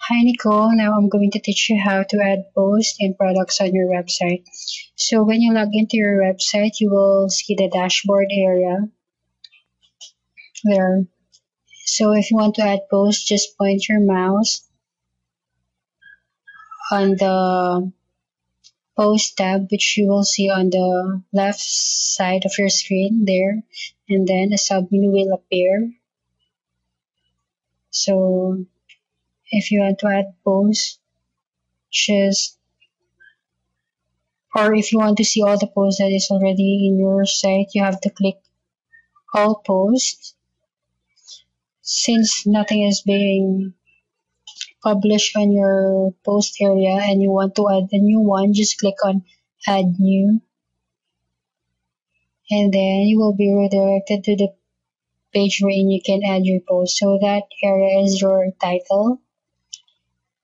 Hi Nicole, now I'm going to teach you how to add posts and products on your website. So when you log into your website, you will see the dashboard area there. So if you want to add posts, just point your mouse on the post tab, which you will see on the left side of your screen there, and then a submenu will appear. So if you want to add posts, just or if you want to see all the posts that is already in your site, you have to click all posts. Since nothing is being published on your post area and you want to add a new one, just click on add new, and then you will be redirected to the page wherein you can add your post. So that area is your title.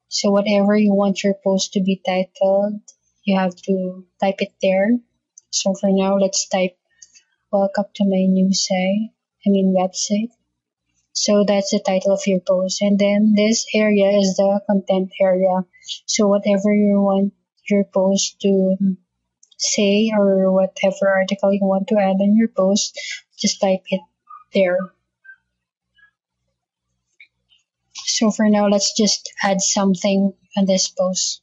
So whatever you want your post to be titled, you have to type it there. So for now, let's type welcome to my new website. So that's the title of your post. And then this area is the content area. So whatever you want your post to say or whatever article you want to add on your post, just type it there. So for now, let's just add something on this post.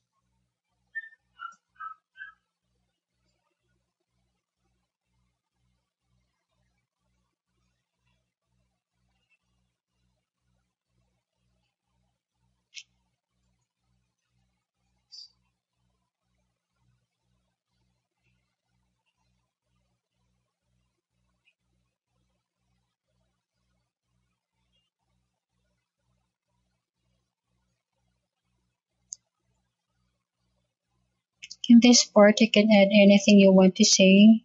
In this part, you can add anything you want to say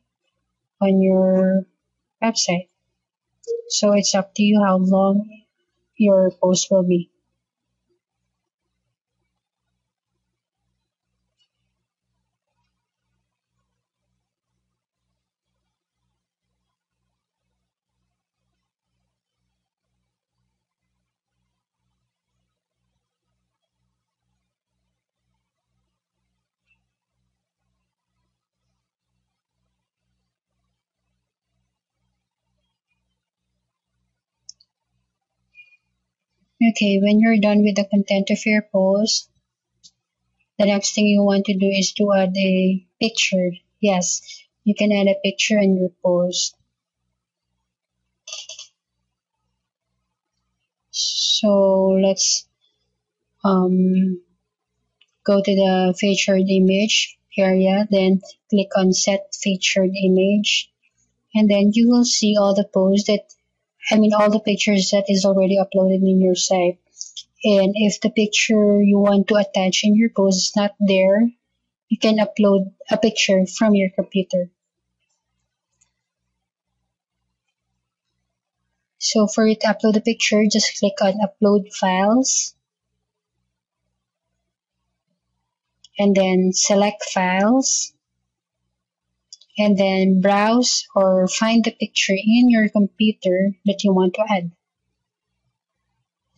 on your website. So it's up to you how long your post will be. Okay, when you're done with the content of your post, the next thing you want to do is to add a picture. Yes, you can add a picture in your post. So let's go to the featured image area, then click on set featured image, and then you will see all the posts all the pictures that is already uploaded in your site. And if the picture you want to attach in your post is not there, you can upload a picture from your computer. So for you to upload a picture, just click on upload files and then select files and then browse or find the picture in your computer that you want to add.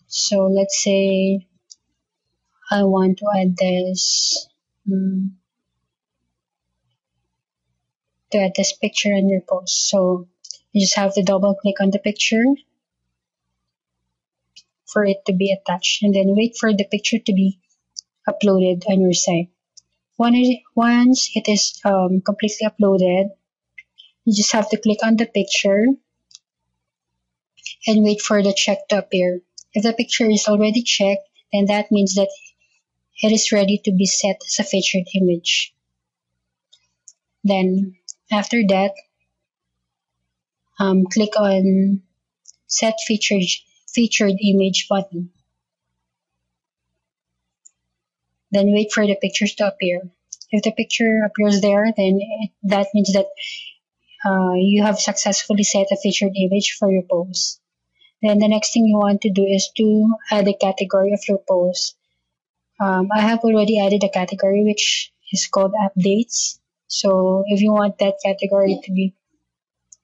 So let's say I want to add this picture in your post. So you just have to double click on the picture for it to be attached and then wait for the picture to be uploaded on your site. Once it is completely uploaded, you just have to click on the picture and wait for the check to appear. If the picture is already checked, then that means that it is ready to be set as a featured image. Then after that, click on set featured image button. Then wait for the pictures to appear. If the picture appears there, then that means that you have successfully set a featured image for your post. Then the next thing you want to do is to add a category of your post. I have already added a category which is called updates. So if you want that category to be,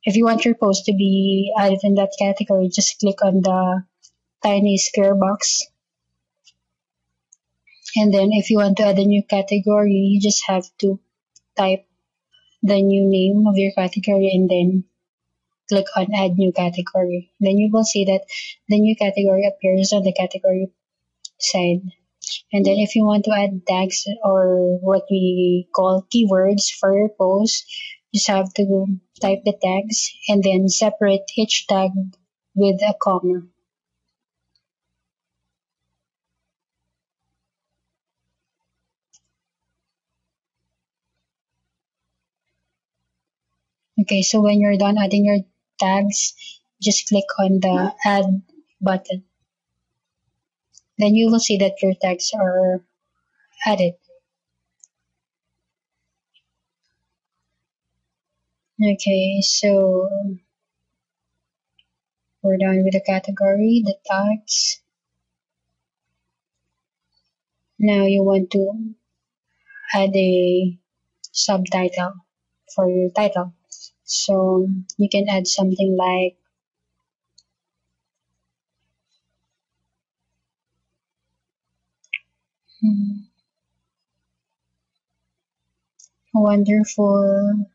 if you want your post to be added in that category, just click on the tiny square box And then if you want to add a new category, you just have to type the new name of your category and then click on add new category. Then you will see that the new category appears on the category side. And then if you want to add tags or what we call keywords for your post, you just have to type the tags and then separate each tag with a comma. Okay, so when you're done adding your tags, just click on the add button. Then you will see that your tags are added. Okay, so we're done with the category, the tags. Now you want to add a subtitle for your title. So you can add something like hmm, wonderful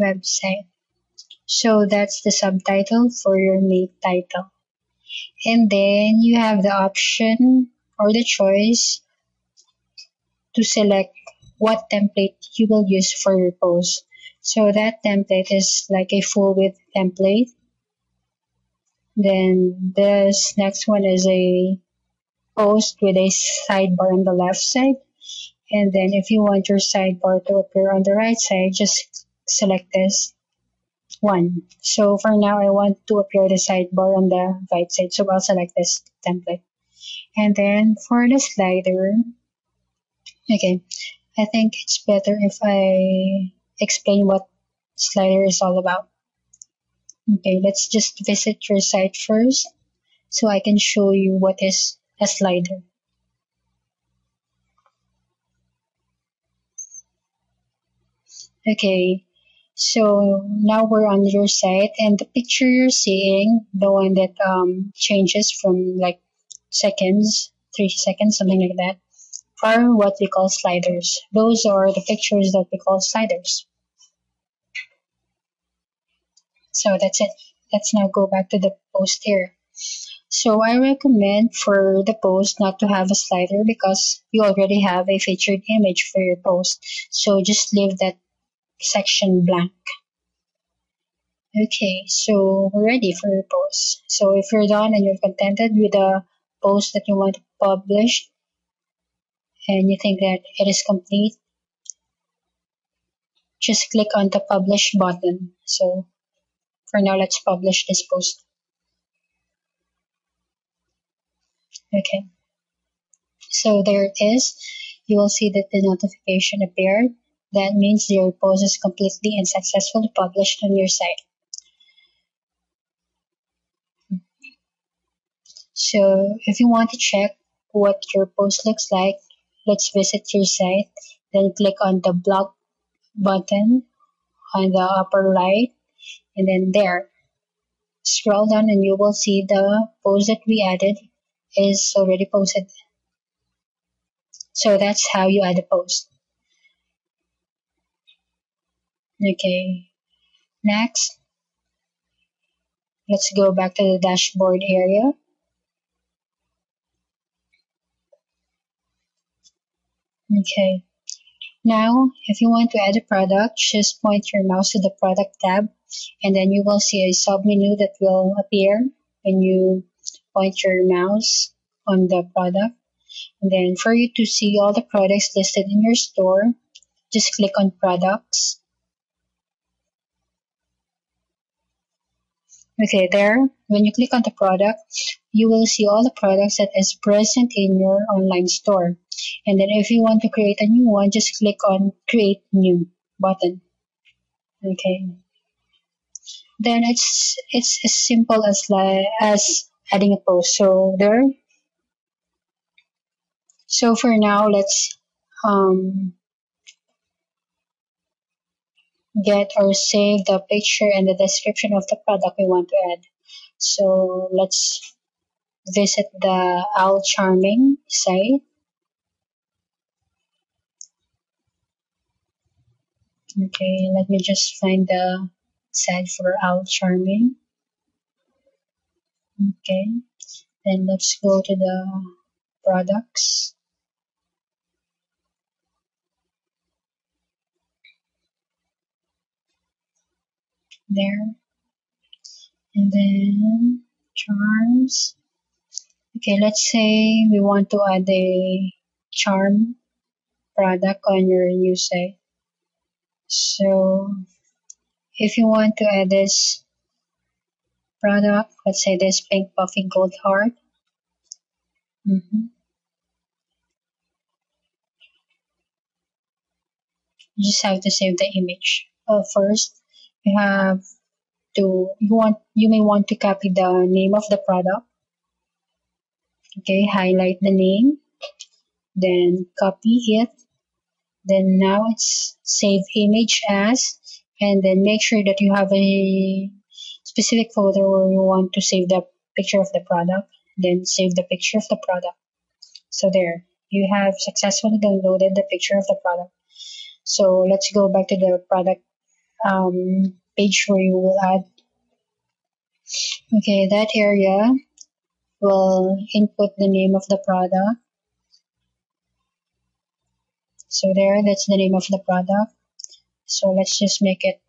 website. So that's the subtitle for your main title. And then you have the option or the choice to select what template you will use for your post. So that template is like a full width template. Then this next one is a post with a sidebar on the left side. And then if you want your sidebar to appear on the right side, just select this one. So for now, I want to appear the sidebar on the right side. So I'll select this template. And then for the slider, okay, I think it's better if I explain what slider is all about. Okay, let's just visit your site first so I can show you what is a slider. Okay, so now we're on your site and the picture you're seeing, the one that changes from like seconds, 3 seconds, something like that, are what we call sliders. Those are the pictures that we call sliders. So that's it. Let's now go back to the post here. So I recommend for the post not to have a slider because you already have a featured image for your post. So just leave that section blank. Okay, so we're ready for your post. So if you're done and you're contented with the post that you want to publish and you think that it is complete, just click on the publish button. So for now, let's publish this post. Okay, so there it is. You will see that the notification appeared. That means your post is completely and successfully published on your site. So if you want to check what your post looks like, let's visit your site. Then click on the blog button on the upper right and then there. Scroll down and you will see the post that we added is already posted. So that's how you add a post. Okay, next, let's go back to the dashboard area. Okay, now if you want to add a product, just point your mouse to the product tab and then you will see a sub-menu that will appear when you point your mouse on the product. And then for you to see all the products listed in your store, just click on products. Okay, there, when you click on the product, you will see all the products that is present in your online store. And then if you want to create a new one, just click on create new button. Okay. Then it's as simple as adding a post. So there. So for now, let's get or save the picture and the description of the product we want to add. So let's visit the Owl Charming site. Okay, let me just find the site for Owl Charming. Okay, then let's go to the products. There, and then charms. Okay, let's say we want to add a charm product on your new site. So if you want to add this product, let's say this pink puffy gold heart. You just have to save the image. First, you have you may want to copy the name of the product. Okay, highlight the name, then copy it. Then now it's save image as, and then make sure that you have a specific folder where you want to save the picture of the product. Then save the picture of the product. So there, you have successfully downloaded the picture of the product. So let's go back to the product page where you will add. Okay, that area will input the name of the product. So there, that's the name of the product. So let's just make it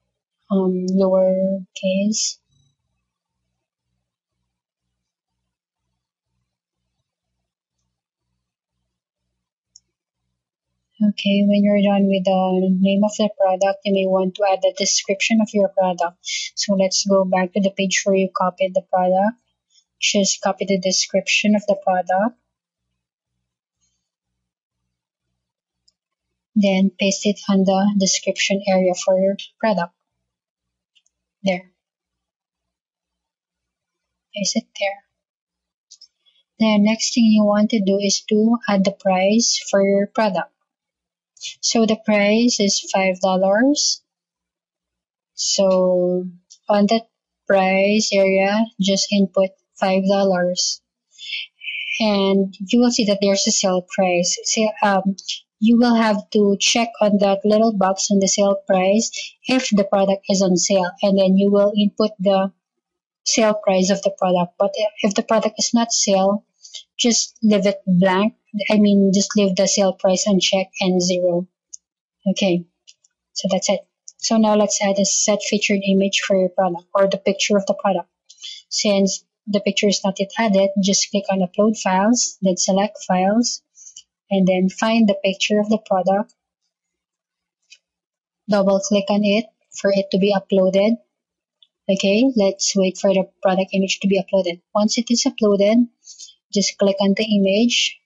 lower case. Okay, when you're done with the name of the product, you may want to add the description of your product. So let's go back to the page where you copied the product. Just copy the description of the product. Then paste it on the description area for your product. There. Paste it there. The next thing you want to do is to add the price for your product. So the price is $5. So on that price area, just input $5. And you will see that there's a sale price. So, you will have to check on that little box on the sale price if the product is on sale, and then you will input the sale price of the product. But if the product is not sale, just leave it blank. I mean, just leave the sale price unchecked and 0. Okay, so that's it. So now let's add a set featured image for your product or the picture of the product. Since the picture is not yet added, just click on upload files, then select files, and then find the picture of the product. Double click on it for it to be uploaded. Okay, let's wait for the product image to be uploaded. Once it is uploaded, just click on the image.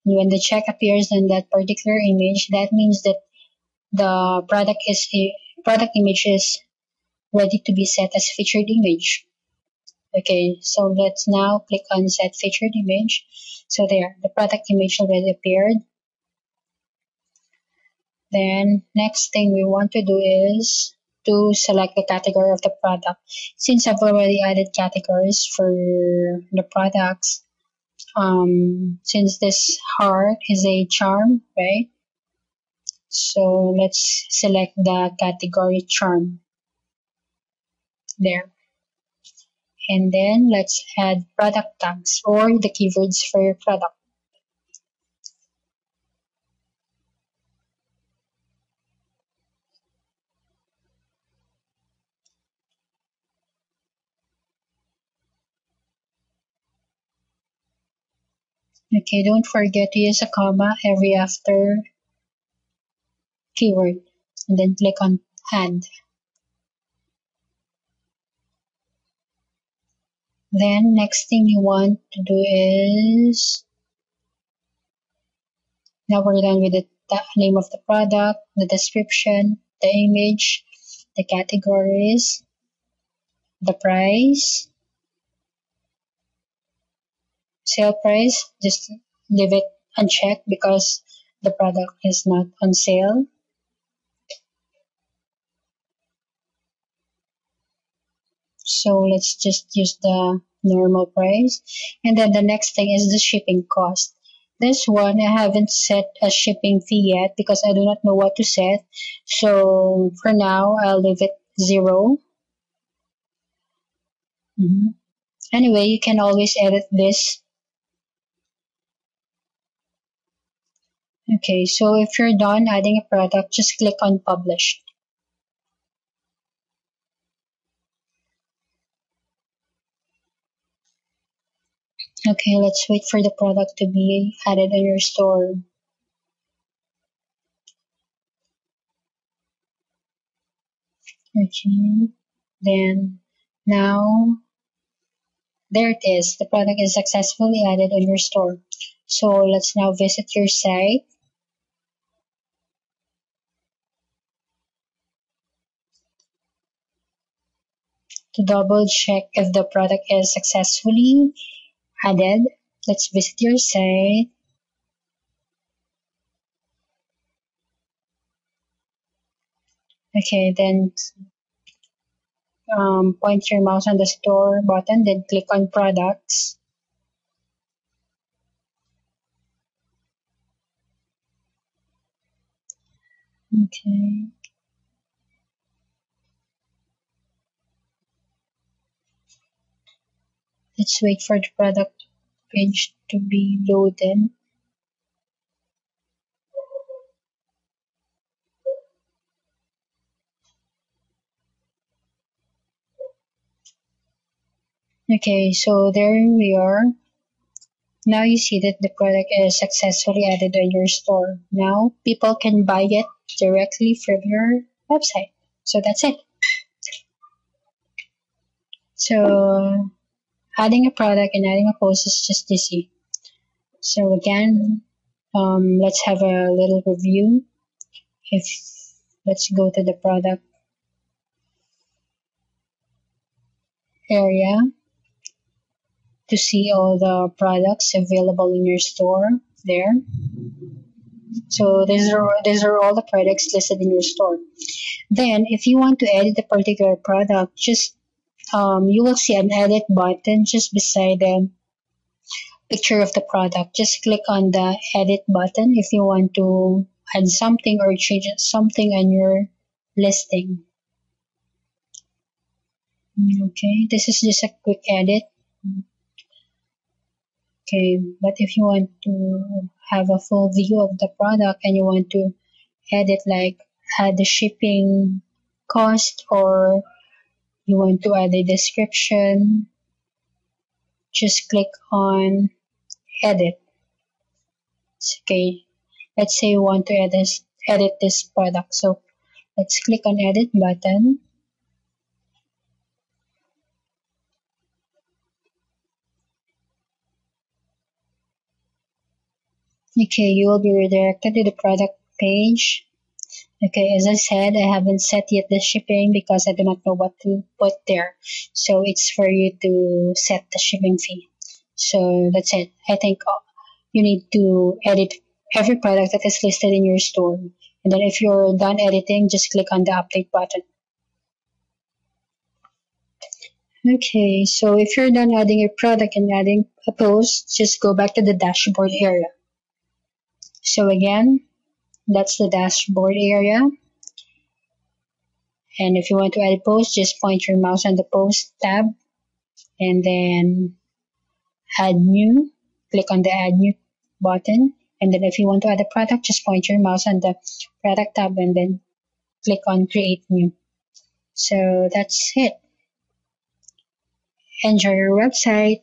When the check appears on that particular image, that means that the product image is ready to be set as featured image. Okay, so let's now click on set featured image. So there, the product image already appeared. Then next thing we want to do is to select the category of the product. Since I've already added categories for the products, since this heart is a charm, right? So let's select the category charm. There. And then let's add product tags or the keywords for your product. Okay, don't forget to use a comma every after keyword and then click on add. Then next thing you want to do is, now we're done with the name of the product, the description, the image, the categories, the price, sale price, just leave it unchecked because the product is not on sale. So let's just use the normal price. And then the next thing is the shipping cost. This one, I haven't set a shipping fee yet because I do not know what to set. So for now, I'll leave it 0. Mhm. Anyway, you can always edit this. Okay, so if you're done adding a product, just click on Publish. Okay, let's wait for the product to be added in your store. Okay, then now there it is. The product is successfully added on your store. So let's now visit your site. To double check if the product is successfully added, let's visit your site. Okay, then point your mouse on the store button, then click on products. Okay. Let's wait for the product page to be loaded. Okay, so there we are. Now you see that the product is successfully added on your store. Now people can buy it directly from your website. So that's it. So adding a product and adding a post is just easy. So again, let's have a little review. If let's go to the product area to see all the products available in your store there. So these are all the products listed in your store. Then if you want to edit a particular product, just you will see an edit button just beside the picture of the product. Just click on the edit button if you want to add something or change something on your listing. Okay, this is just a quick edit. Okay, but if you want to have a full view of the product and you want to edit like add the shipping cost or you want to add a description, just click on edit. Okay, let's say you want to edit this product. So let's click on edit button. Okay, you will be redirected to the product page. Okay, as I said, I haven't set yet the shipping because I do not know what to put there. So it's for you to set the shipping fee. So that's it. I think you need to edit every product that is listed in your store. And then if you're done editing, just click on the update button. Okay, so if you're done adding a product and adding a post, just go back to the dashboard area. So again, that's the dashboard area. And if you want to add a post, just point your mouse on the post tab and then add new. Click on the add new button. And then if you want to add a product, just point your mouse on the product tab and then click on create new. So that's it. Enjoy your website.